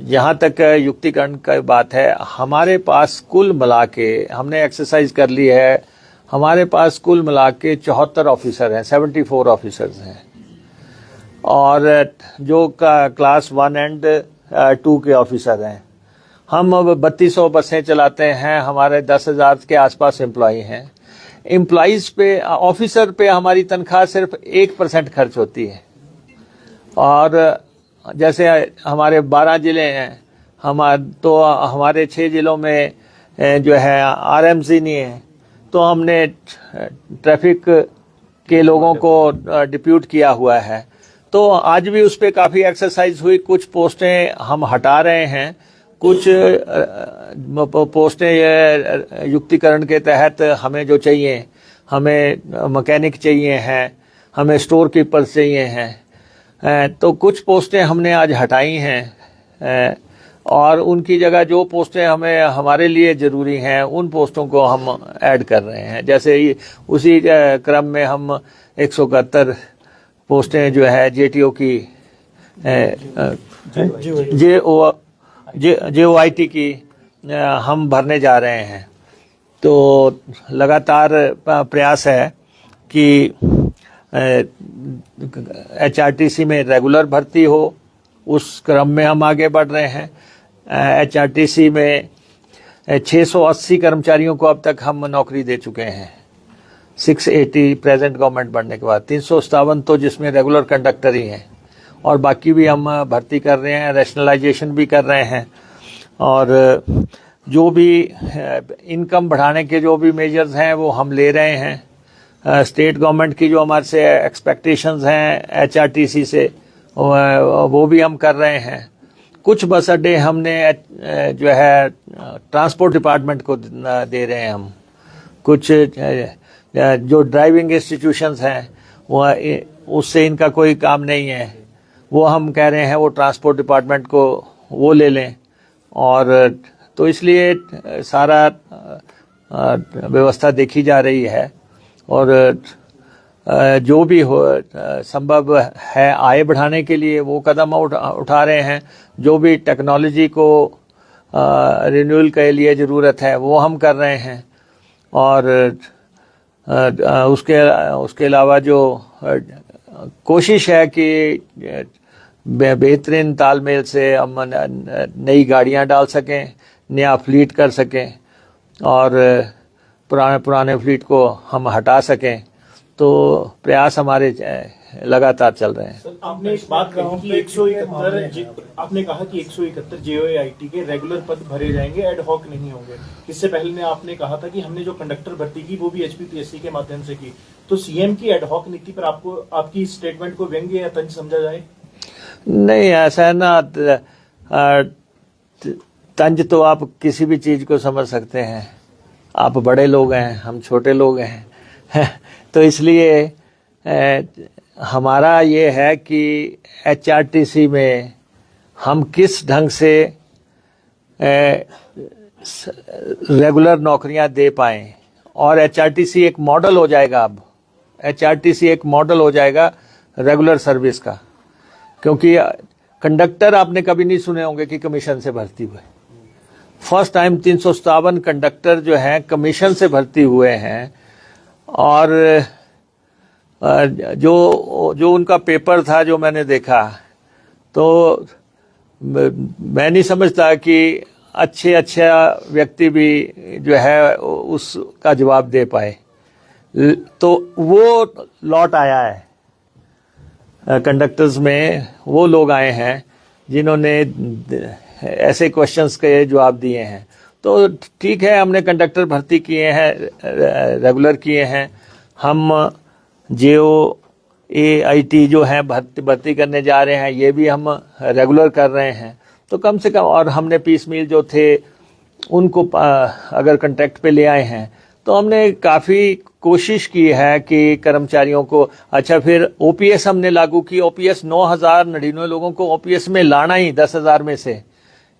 जहाँ तक युक्तिकरण की बात है, हमारे पास कुल मिला के, हमने एक्सरसाइज कर ली है, हमारे पास कुल मिला के 74 ऑफिसर हैं, 74 ऑफिसर्स हैं, और जो क्लास 1 एंड 2 के ऑफिसर हैं। हम अब 3200 बसें चलाते हैं, हमारे 10,000 के आसपास एम्प्लॉई हैं। एम्प्लॉइज़ पे, ऑफिसर पे हमारी तनख्वाह सिर्फ 1% खर्च होती है, और जैसे हमारे 12 ज़िले हैं, हमारे 6 ज़िलों में जो है RMC नहीं है, तो हमने ट्रैफिक के लोगों को डिप्यूट किया हुआ है। तो आज भी उस पर काफ़ी एक्सरसाइज हुई, कुछ पोस्टें हम हटा रहे हैं, कुछ पोस्टें युक्तिकरण के तहत हमें जो चाहिए, हमें मैकेनिक चाहिए हैं, हमें स्टोर कीपर्स चाहिए हैं, तो कुछ पोस्टें हमने आज हटाई हैं, और उनकी जगह जो पोस्टें हमारे लिए ज़रूरी हैं उन पोस्टों को हम ऐड कर रहे हैं। जैसे उसी क्रम में हम 171 पोस्टें जो है JTO की, JOIT की हम भरने जा रहे हैं। तो लगातार प्रयास है कि HRTC में रेगुलर भर्ती हो, उस क्रम में हम आगे बढ़ रहे हैं। HRTC में 680 कर्मचारियों को अब तक हम नौकरी दे चुके हैं, 680 प्रेजेंट गवर्नमेंट बनने के बाद, 357 तो जिसमें रेगुलर कंडक्टर ही हैं, और बाकी भी हम भर्ती कर रहे हैं, रैशनलाइजेशन भी कर रहे हैं, और जो भी इनकम बढ़ाने के जो भी मेजर्स हैं वो हम ले रहे हैं। स्टेट गवर्नमेंट की जो हमारे से एक्सपेक्टेशंस हैं HRTC से, वो भी हम कर रहे हैं। कुछ बस अड्डे हमने जो है ट्रांसपोर्ट डिपार्टमेंट को दे रहे हैं हम, कुछ जो ड्राइविंग इंस्टीट्यूशंस हैं वो, उससे इनका कोई काम नहीं है, वो हम कह रहे हैं वो ट्रांसपोर्ट डिपार्टमेंट को वो ले लें। और तो इसलिए सारा व्यवस्था देखी जा रही है, और जो भी हो संभव है आय बढ़ाने के लिए वो कदम उठा रहे हैं। जो भी टेक्नोलॉजी को रिन्यूअल के लिए ज़रूरत है वो हम कर रहे हैं, और उसके अलावा जो कोशिश है कि बेहतरीन तालमेल से हम नई गाड़ियां डाल सकें, नया फ्लीट कर सकें, और पुराने फ्लीट को हम हटा सकें। तो प्रयास हमारे लगातार चल रहे हैं। आपने एक बात कही कि 171, आपने कहा कि 171 JOIT के रेगुलर पद भरे जाएंगे, एड हॉक नहीं होंगे। इससे पहले ने आपने कहा था कि हमने जो कंडक्टर भर्ती की वो भी HPPSC के माध्यम से की। तो सीएम की एड हॉक नीति पर आपको, आपकी स्टेटमेंट को व्यंग्य या तंज समझा जाए? नहीं, ऐसा है ना, तंज तो आप किसी भी चीज़ को समझ सकते हैं। आप बड़े लोग हैं, हम छोटे लोग हैं तो इसलिए हमारा ये है कि एचआरटीसी में हम किस ढंग से रेगुलर नौकरियां दे पाएं, और एचआरटीसी एक मॉडल हो जाएगा। अब एचआरटीसी एक मॉडल हो जाएगा रेगुलर सर्विस का, क्योंकि कंडक्टर आपने कभी नहीं सुने होंगे कि कमीशन से भर्ती हुए। फर्स्ट टाइम 357 कंडक्टर जो हैं कमीशन से भर्ती हुए हैं, और जो उनका पेपर था जो मैंने देखा, तो मैं नहीं समझता कि अच्छा व्यक्ति भी जो है उसका जवाब दे पाए। तो वो लौट आया है कंडक्टर्स में, वो लोग आए हैं जिन्होंने ऐसे क्वेश्चंस के जवाब दिए हैं। तो ठीक है, हमने कंडक्टर भर्ती किए हैं, रेगुलर किए हैं। हम JOAIT जो है भर्ती करने जा रहे हैं, ये भी हम रेगुलर कर रहे हैं। तो कम से कम, और हमने पीस मील जो थे उनको अगर कॉन्ट्रैक्ट पे ले आए हैं, तो हमने काफ़ी कोशिश की है कि कर्मचारियों को, अच्छा फिर OPS हमने लागू की। OPS 9,099 लोगों को OPS में लाना ही 10,000 में से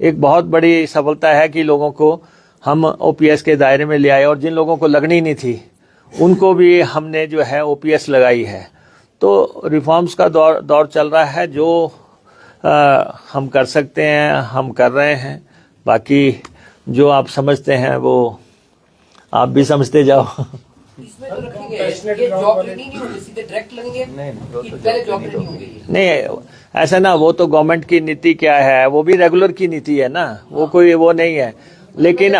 एक बहुत बड़ी सफलता है कि लोगों को हम OPS के दायरे में ले आए, और जिन लोगों को लगनी नहीं थी उनको भी हमने जो है OPS लगाई है। तो रिफॉर्म्स का दौर चल रहा है। जो हम कर सकते हैं हम कर रहे हैं, बाकी जो आप समझते हैं वो आप भी समझते जाओ। इसमें तो रखेंगे ये जॉब ट्रेनिंग नहीं होगी, सीधे डायरेक्ट लगेंगे। पहले जॉब ट्रेनिंग होगी। नहीं, ऐसा ना, वो तो गवर्नमेंट की नीति क्या है, वो भी रेगुलर की नीति है ना, वो कोई वो नहीं है। लेकिन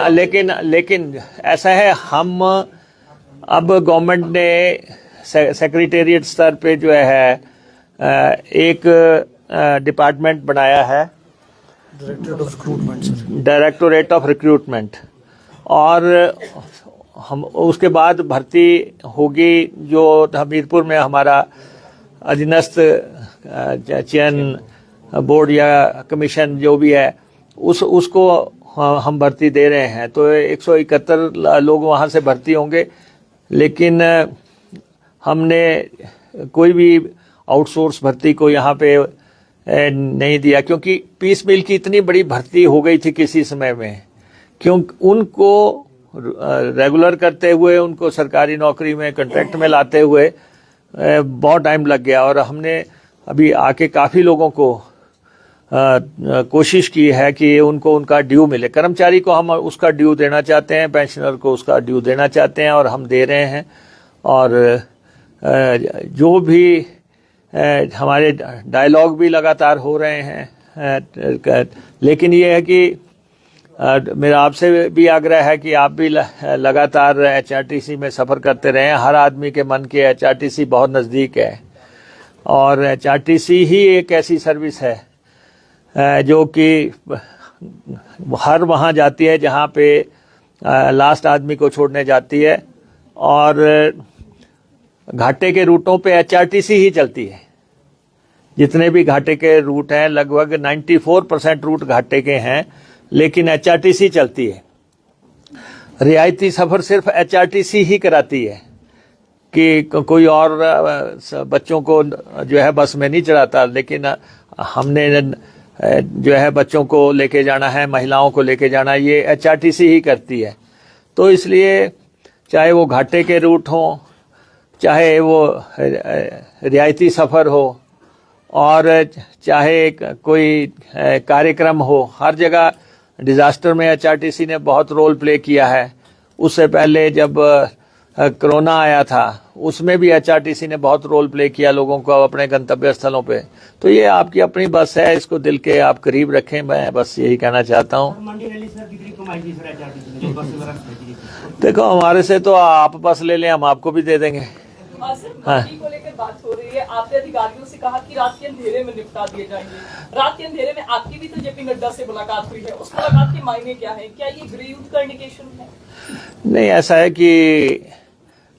ऐसा है, हम अब गवर्नमेंट ने सेक्रेटेरिएट स्तर पे जो है एक डिपार्टमेंट बनाया है, डायरेक्टोरेट ऑफ रिक्रूटमेंट, और हम उसके बाद भर्ती होगी। जो हमीरपुर में हमारा अधीनस्थ चयन बोर्ड या कमीशन जो भी है, उसको हम भर्ती दे रहे हैं। तो 171 लोग वहाँ से भर्ती होंगे, लेकिन हमने कोई भी आउटसोर्स भर्ती को यहाँ पे नहीं दिया, क्योंकि पीस मिल की इतनी बड़ी भर्ती हो गई थी किसी समय में, क्योंकि उनको रेगुलर करते हुए, उनको सरकारी नौकरी में कॉन्ट्रैक्ट में लाते हुए बहुत टाइम लग गया। और हमने अभी आके काफ़ी लोगों को कोशिश की है कि उनको उनका ड्यू मिले। कर्मचारी को हम उसका ड्यू देना चाहते हैं, पेंशनर को उसका ड्यू देना चाहते हैं, और हम दे रहे हैं। और जो भी हमारे डायलॉग भी लगातार हो रहे हैं, लेकिन ये है कि मेरा आपसे भी आग्रह है कि आप भी लगातार एचआरटीसी में सफ़र करते रहें। हर आदमी के मन के एचआरटीसी बहुत नज़दीक है, और एचआरटीसी ही एक ऐसी सर्विस है जो कि हर वहाँ जाती है जहाँ पे लास्ट आदमी को छोड़ने जाती है। और घाटे के रूटों पे एचआरटीसी ही चलती है। जितने भी घाटे के रूट हैं, लगभग 94% रूट घाटे के हैं, लेकिन एचआरटीसी चलती है। रियायती सफ़र सिर्फ एचआरटीसी ही कराती है, कि कोई और बच्चों को जो है बस में नहीं चढ़ाता। लेकिन हमने जो है बच्चों को लेके जाना है, महिलाओं को लेके जाना है, ये एचआरटीसी ही करती है। तो इसलिए चाहे वो घाटे के रूट हों, चाहे वो रियायती सफ़र हो, और चाहे कोई कार्यक्रम हो, हर जगह डिज़ास्टर में एचआरटीसी ने बहुत रोल प्ले किया है। उससे पहले जब कोरोना आया था, उसमें भी एचआरटीसी ने बहुत रोल प्ले किया लोगों को अपने गंतव्य स्थलों पे। तो ये आपकी अपनी बस है, इसको दिल के आप करीब रखें, मैं बस यही कहना चाहता हूँ। देखो, हमारे से तो आप बस ले लें, हम आपको भी दे देंगे। हाँ, को लेकर बात हो रही है। आपने अधिकारियों से कहा कि रात के अंधेरे में निपटा दिए जाएंगे। रात के अंधेरे में आपकी भी तो जेपी नड्डा से मुलाकात हुई है, उस मुलाकात के मायने क्या है? क्या ये गृह युद्ध का इंडिकेशन है? नहीं, ऐसा है कि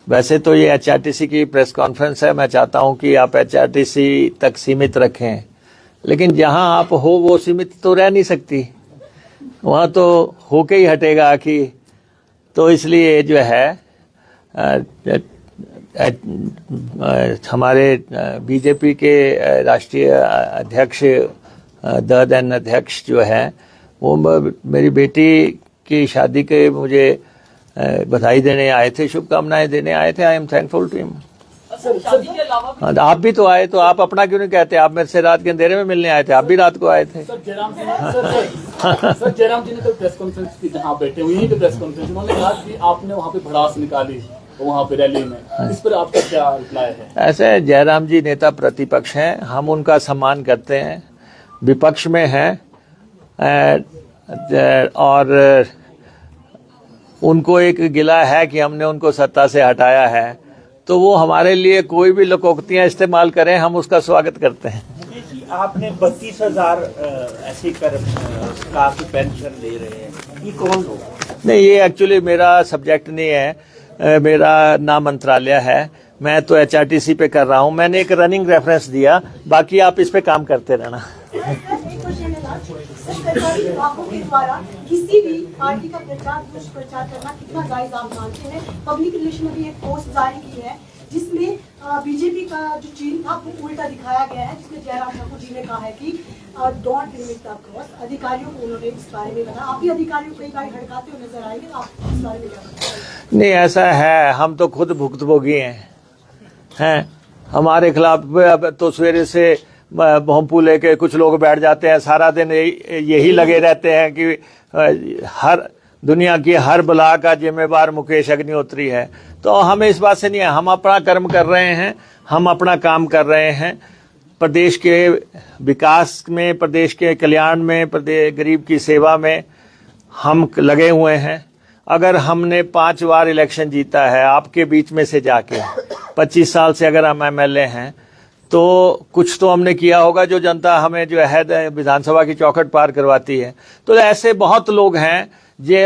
वैसे तो ये एचआरटीसी की प्रेस कॉन्फ्रेंस है, मैं चाहता हूं कि आप एचआरटीसी तक सीमित रखें, लेकिन जहां आप हो वो सीमित तो रह नहीं सकती, वहां तो होके ही हटेगा कि। तो इसलिए जो है हमारे बीजेपी के राष्ट्रीय अध्यक्ष ददन अध्यक्ष जो है वो मेरी बेटी की शादी के मुझे बधाई देने आए थे, शुभकामनाएं देने आए थे। I am thankful to him. शादी के अलावा भी आप भी तो आए, तो आप अपना क्यों नहीं कहते? आप मेरे से रात के अंधेरे में मिलने आए थे, आप भी रात को आए थे। सर जयराम जी ने कल प्रेस कॉन्फ्रेंस की, जहाँ बैठे हुए हैं प्रेस कॉन्फ्रेंस, उन्होंने कहा कि आपने वहाँ पे भड़ास निकाली वहाँ पे रैली में, इस पर आपका क्या रिप्लाई है? ऐसे जयराम जी नेता प्रतिपक्ष हैं, हम उनका सम्मान करते हैं, विपक्ष में हैं और उनको एक गिला है कि हमने उनको सत्ता से हटाया है, तो वो हमारे लिए कोई भी लोकोक्तियां इस्तेमाल करें, हम उसका स्वागत करते हैं। आपने 32,000 ऐसे कर काफी पेंशन दे रहे हैं, ये कौन लोग? नहीं, ये एक्चुअली मेरा सब्जेक्ट नहीं है, मेरा नाम मंत्रालय है, मैं तो HRTC पे कर रहा हूँ। मैंने एक रनिंग रेफरेंस दिया, बाकी आप इस पे काम करते रहना। सरकारी विभागों के द्वारा किसी भी पार्टी का प्रचार दुष्प्रचार करना कितना जायज आप मानते हैं? पब्लिक रिलेशन में भी एक पोस्ट जारी की है जिसमें बीजेपी का जो चिन्ह था वो उल्टा दिखाया गया है, जिसमें जयराम ठाकुर जी ने कहा है कि डोंट लिमिट द क्रॉस। अधिकारियों को उन्होंने इस बारे में बताया, आप भी अधिकारियों को कई बार हड़काते हुए नजर आएंगे, आप इस बारे में क्या बताएंगे? नहीं, ऐसा है, हम तो खुद भुक्तभोगी हैं। हमारे खिलाफ तो सवेरे से भोंपू लेके कुछ लोग बैठ जाते हैं, सारा दिन यही लगे रहते हैं कि हर दुनिया की हर बला का जिम्मेवार मुकेश अग्निहोत्री है। तो हमें इस बात से नहीं है, हम अपना कर्म कर रहे हैं, हम अपना काम कर रहे हैं, प्रदेश के विकास में, प्रदेश के कल्याण में, प्रदेश गरीब की सेवा में हम लगे हुए हैं। अगर हमने 5 बार इलेक्शन जीता है आपके बीच में से जाके, 25 साल से अगर हम MLA हैं, तो कुछ तो हमने किया होगा जो जनता हमें जो है विधानसभा की चौखट पार करवाती है। तो ऐसे बहुत लोग हैं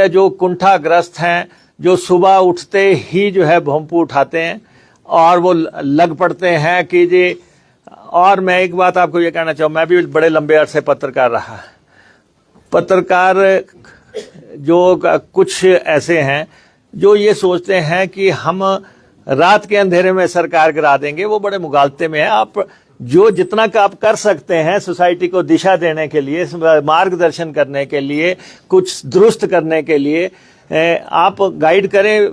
जो कुंठाग्रस्त हैं, जो सुबह उठते ही जो है भोंपू उठाते हैं और वो लग पड़ते हैं कि जी। और मैं एक बात आपको ये कहना चाहूँ, मैं भी बड़े लंबे अरसे पत्रकार रहा। पत्रकार जो कुछ ऐसे हैं जो ये सोचते हैं कि हम रात के अंधेरे में सरकार गिरा देंगे, वो बड़े मुगालते में है। आप जो जितना का आप कर सकते हैं सोसाइटी को दिशा देने के लिए, मार्गदर्शन करने के लिए, कुछ दुरुस्त करने के लिए आप गाइड करें,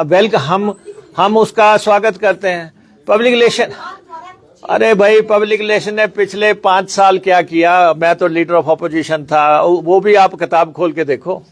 वेलकम, हम उसका स्वागत करते हैं। पब्लिक रिलेशन, अरे भाई पब्लिक रिलेशन ने पिछले 5 साल क्या किया? मैं तो लीडर ऑफ अपोजिशन था, वो भी आप किताब खोल के देखो।